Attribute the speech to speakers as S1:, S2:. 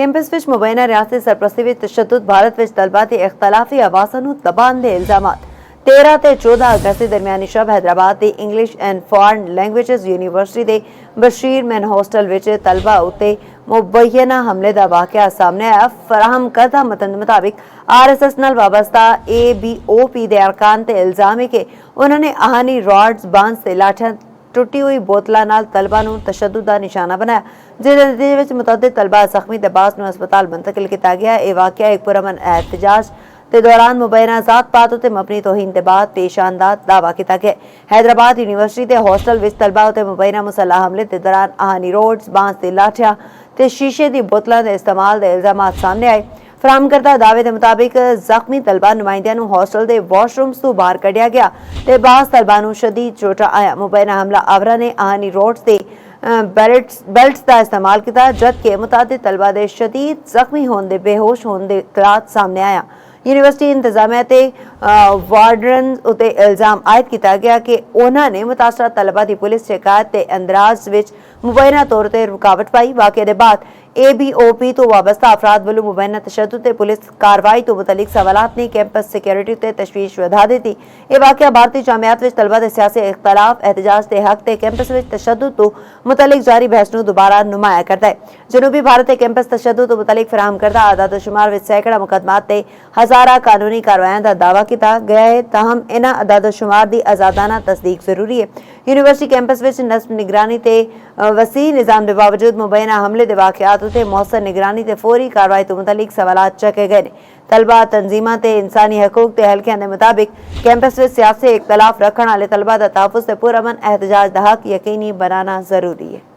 S1: Campus विच मुबैना रियासती सरपरस्ती विच तशद्दुद भारत विच तलबा ते इख्तलाफी आवाज़ां नूं दबाण दे इल्जामात 13 ते 14 अगस्त की दरमियानी शब हैदराबाद की English and foreign languages university के बशीर मैन हॉस्टल विच तलबा उत्ते मुबैना हमले का वाकया सामने आया। फराहम करदा मतन मुताबिक RSS नाल वाबस्ता ABOP दे अरकान ते इल्जाम है कि उन्होंने आहानी रॉड्स बांस ते लाठियां टुटी हुई बोतलों नाल तलबा नूं तशद्दुद दा निशाना बनाया, जिसके नतीजे विच मुतअद्दिद तलबा जख्मी ते बास नूं अस्पताल मुंतकिल किया गया। यह वाकया एक पुरअमन एहतजाज के दौरान मुबैना जात पात उत्ते मबनी तौहीन के बाद पेश आंदा दावा किया गया। हैदराबाद यूनीवर्सिटी के हॉस्टल विच तलबा उत्ते मुबैना मुसल्ह हमले के दौरान आहानी रोड्स बांस की लाठियां ते शीशे की बोतलों के इस्तेमाल के इल्जामात सामने आए। फराहम करदा दावे के मुताबिक जख्मी तलबा नुमाइंदियां नूं हॉस्टल के वॉशरूम्स तो बाहर कढ़िया गया ते बास तलबा नूं शदीद चोटां आया। मुबैना हमला आवरा ने आहानी रोड्स ते बेल्ट्स का इस्तेमाल किया, जबकि मुतादिद तलबा के शदीद जख्मी होने दे बेहोश होने के इतलात सामने आया। यूनीवर्सिटी इंतजामिया ते वार्डन उत्ते इल्जाम आयद किया गया कि उन्होंने मुतासरा तलबा की पुलिस शिकायत के अंदराज विच मुबैना तौर पर रुकावट पाई। वाकये के बाद ABOP तो वाबस्ता अफराद वालों मुबैना तशद्दुद ते पुलिस कार्रवाई तो मुतलिक सवालात ने कैंपस सिक्योरिटी ते तशवीश वधा दी थी। यह वाकया भारतीय जामियात विच तलबा के सियासी इख्तलाफ एहतजाज के हक ते कैंपस विच तशद्दुद तो मुतलिक जारी बहस नूं दोबारा नुमाया करता है। जनूबी भारत के कैंपस तशद्दुद तो मुतलिक फराहम करदा आदाद शुमार विच सैकड़ा मुकदमात ते हजारा कानूनी कार्रवाइयां का दावा किया गया है। ताहम इन्हां आदाद शुमार की आजादाना तस्दीक जरूरी है। यूनीवर्सिटी कैंपस विच नस्ब निगरानी ते वसी निजाम के बावजूद मुबैना हमले के वाकयात उत्ते मौसर निगरानी ते फौरी कार्रवाई तो मुतलिक सवालात चके गए। तलबा तंजीमां ते इंसानी हकूक के हल्कियां के मुताबिक कैंपस में सियासी इख्तलाफ रखने वाले तलबा का तहफ़्फ़ुज़ ते पुरअमन एहतजाज का हक यकीनी बनाना जरूरी है।